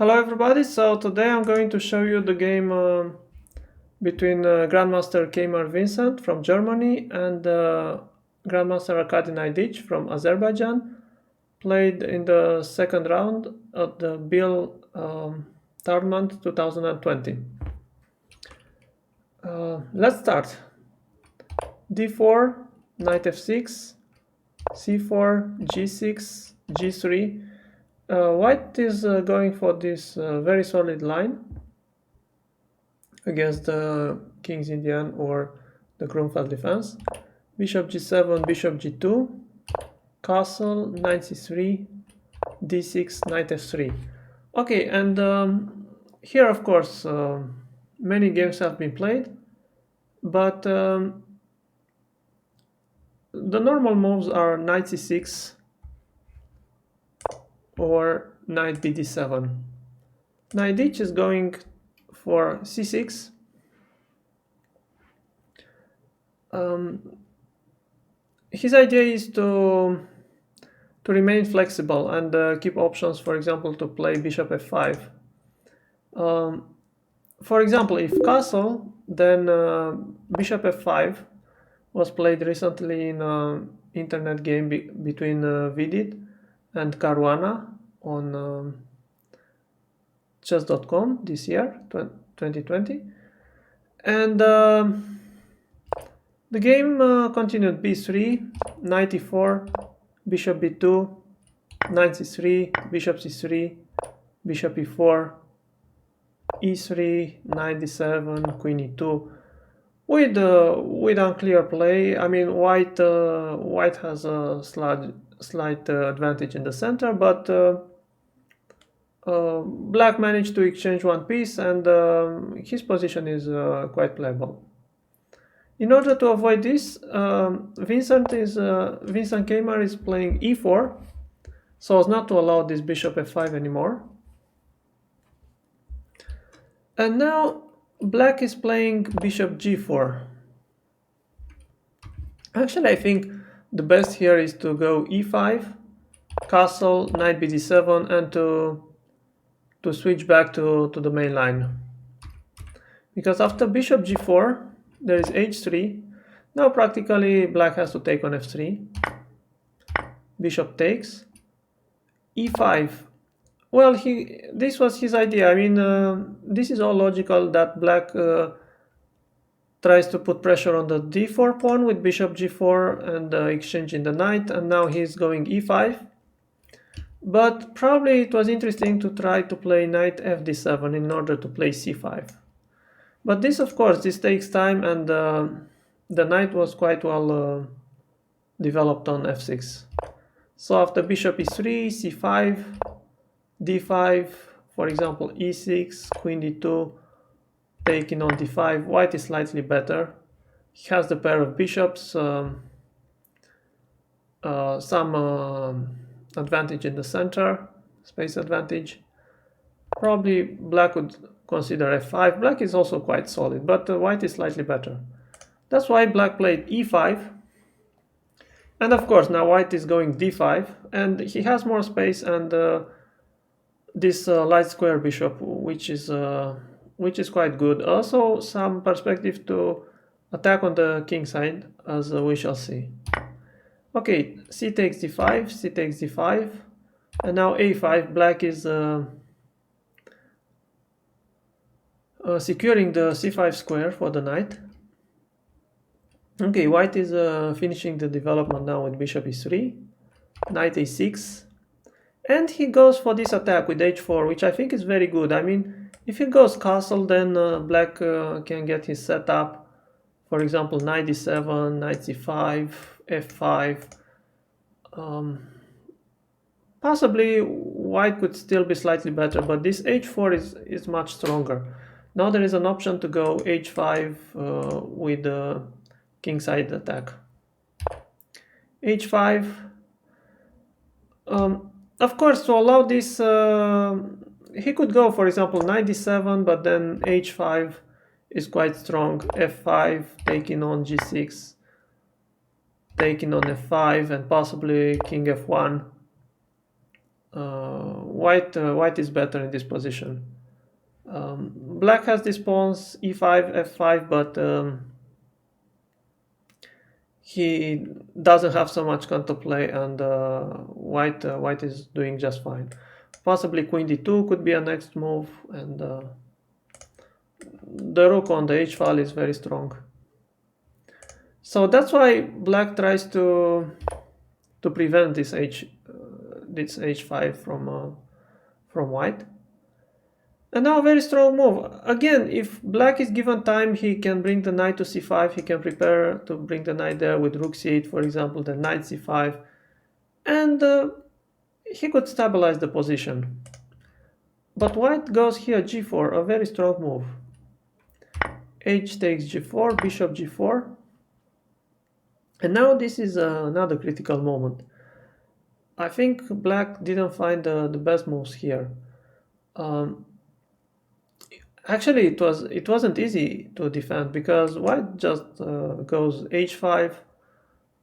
Hello everybody, so today I'm going to show you the game between Grandmaster Keymer Vincent from Germany and Grandmaster Naiditsch from Azerbaijan, played in the second round of the Biel tournament 2020. Let's start. d4, knight f6, c4, g6, g3. White is going for this very solid line against the King's Indian or the Grunfeld defense. Bishop g7, bishop g2, castle, knight c3, d6, knight f3. Okay, and here of course many games have been played, but the normal moves are knight c6 or knight bd7. Naiditsch is going for c6. His idea is to remain flexible and keep options, for example, to play bishop f5. For example, if castle, then bishop f5 was played recently in an internet game between Vidit and Caruana on chess.com this year, 2020. And the game continued b3, knight e4, bishop b2, knight c3, bishop c3, bishop e4, e3, knight d7, queen e2, with unclear play. I mean, white has a slight advantage in the center, but black managed to exchange one piece, and his position is quite playable. In order to avoid this, Vincent Keymer is playing e4 so as not to allow this bishop f5 anymore. And now black is playing bishop g4. Actually, I think the best here is to go e5, castle, knight bd7, and to switch back to the main line. Because after bishop g4, there is h3. Now practically black has to take on f3. Bishop takes. e5. Well, this was his idea. I mean, this is all logical that black tries to put pressure on the d4 pawn with bishop g4 and exchanging the knight, and now he's going e5. But probably it was interesting to try to play knight fd7 in order to play c5. But this, of course, this takes time, and the knight was quite well developed on f6. So after bishop e3, c5, d5, for example, e6, queen d2, taking on d5, white is slightly better. He has the pair of bishops, some advantage in the center, space advantage. Probably black would consider f5. Black is also quite solid, but white is slightly better. That's why black played e5. And of course, now white is going d5, and he has more space and this light square bishop, which is quite good. Also, some perspective to attack on the king side, as we shall see. Okay, c takes d5, c takes d5, and now a5. Black is securing the c5 square for the knight. Okay, white is finishing the development now with bishop e3, knight a6, and he goes for this attack with h4, which I think is very good. I mean, if he goes castle, then black can get his setup. For example, knight d7, knight c5, f5. Possibly white could still be slightly better, but this h4 is much stronger. Now there is an option to go h5 with the kingside attack. h5. Of course, to allow this, he could go, for example, knight d7, but then h5 is quite strong. f5, taking on g6, taking on f5, and possibly king f1. white is better in this position. Black has this pawns e5, f5, but he doesn't have so much counterplay, and white is doing just fine. Possibly queen d2 could be a next move, and the rook on the h file is very strong. So that's why black tries to prevent this h5 from white. And now a very strong move. Again, if black is given time, he can bring the knight to c5. He can prepare to bring the knight there with rook c8, for example, then knight c5. And he could stabilize the position. But white goes here g4, a very strong move. H takes g4, bishop g4. And now this is another critical moment. I think black didn't find the best moves here. Actually, it wasn't easy to defend, because white just goes h5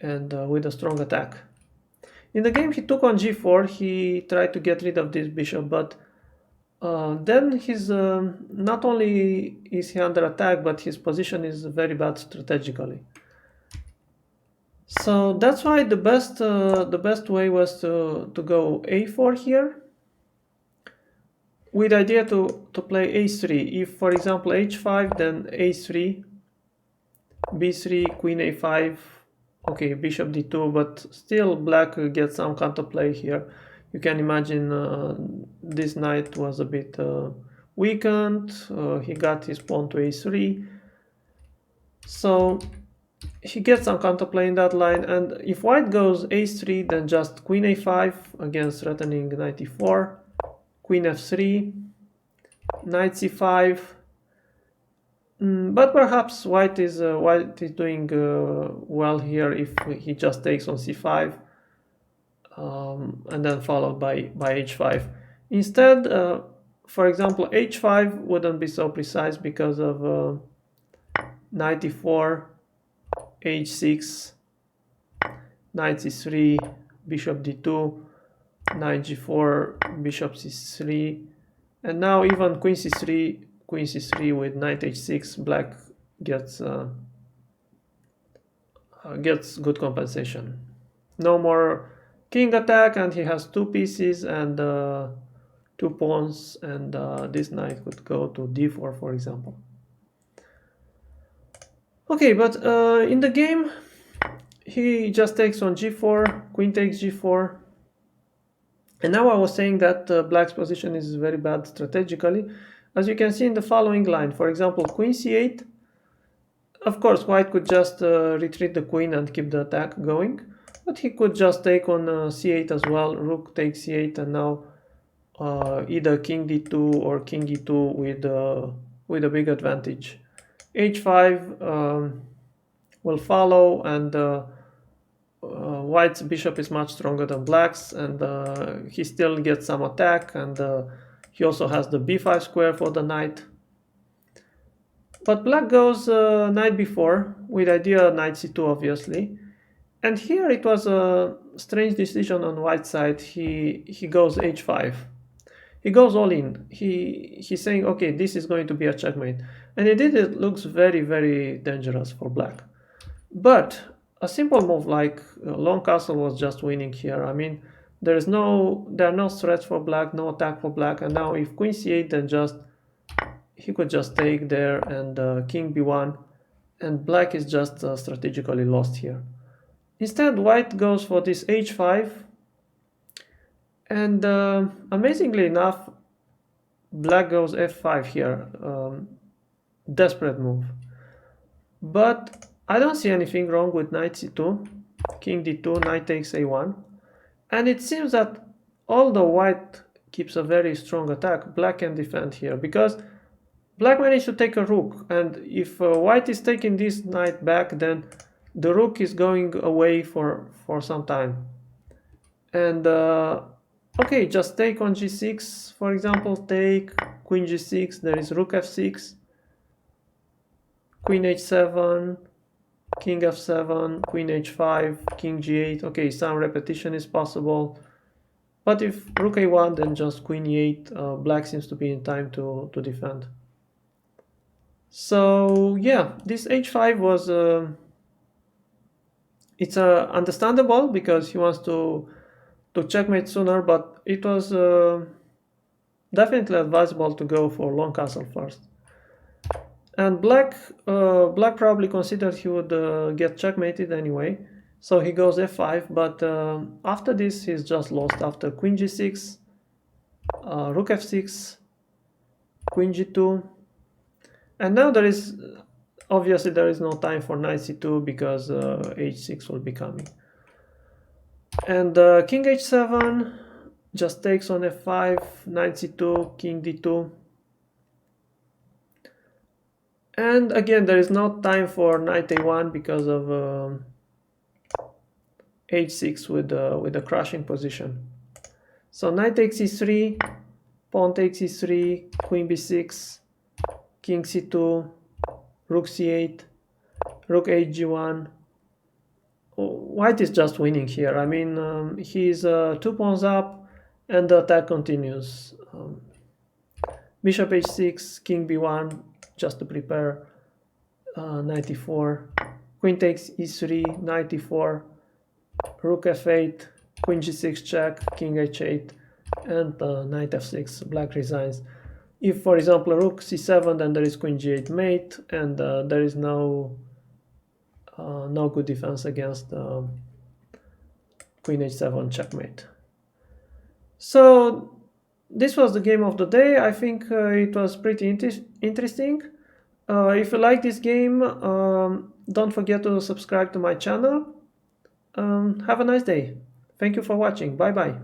and with a strong attack. In the game he took on g4, he tried to get rid of this bishop, but then he's not only is he under attack, but his position is very bad strategically. So that's why the best way was to go a4 here, with the idea to play a3. If, for example, h5, then a3, b3, queen a5, okay, bishop d2, but still black gets some counterplay here. You can imagine this knight was a bit weakened. He got his pawn to a3. So he gets some counterplay in that line, and if white goes a3, then just queen a5, again threatening knight e4, queen f3, knight c5. But perhaps white is doing well here if he just takes on c5, and then followed by h5. Instead, for example, h5 wouldn't be so precise because of knight e4, h6, knight c3, bishop d2, knight g4, bishop c3, and now even queen c3 with knight h6, black gets good compensation. No more king attack, and he has two pieces and two pawns, and this knight could go to d4, for example. Okay, but in the game he just takes on g4, queen takes g4. And now I was saying that black's position is very bad strategically, as you can see in the following line. For example, queen c8. Of course, white could just retreat the queen and keep the attack going, but he could just take on c8 as well. Rook takes c8, and now either king d2 or king e2 with a big advantage. h5 will follow, and white's bishop is much stronger than black's, and he still gets some attack, and he also has the b5 square for the knight. But black goes knight b4 with idea knight c2, obviously. And here it was a strange decision on white's side. He goes h5. He goes all in. He's saying, okay, this is going to be a checkmate. And indeed it looks very, very dangerous for black. But a simple move like long castle was just winning here. I mean, there are no threats for black, no attack for black. And now if queen c8, then he could just take there, and king b1, and black is just strategically lost here. Instead, white goes for this h5, and amazingly enough, black goes f5 here. Desperate move. But I don't see anything wrong with knight c2, king d2, knight takes a1. And it seems that although white keeps a very strong attack, black can defend here, because black managed to take a rook, and if white is taking this knight back, then the rook is going away for some time. And okay, just take on g6, for example, take queen g6, there is rook f6, queen h7, king f7, queen h5, king g8. Okay, some repetition is possible. But if rook a1, then just queen e8. Black seems to be in time to defend. So yeah, this h5 was it's understandable because he wants to checkmate sooner, but it was definitely advisable to go for long castle first. And black probably considered he would get checkmated anyway, so he goes f5. But after this, he's just lost. After queen g6, rook f6, queen g2, and now there is obviously there is no time for knight c2 because h6 will be coming. And king h7 just takes on f5, knight c2, king d2. And again, there is no time for knight a1 because of h6 with the crushing position. So knight takes e3, pawn takes e3, queen b6, king c2, rook c8, rook h1. White is just winning here. I mean, he's 2 pawns up, and the attack continues. Bishop h6, king b1, just to prepare. Knight e4, queen takes e3, knight e4, rook f8, queen g6 check, king h8, and knight f6. Black resigns. If, for example, rook c7, then there is queen g8 mate, and there is no good defense against queen h7 checkmate. So this was the game of the day. I think it was pretty interesting. If you like this game, don't forget to subscribe to my channel. Have a nice day. Thank you for watching. Bye bye.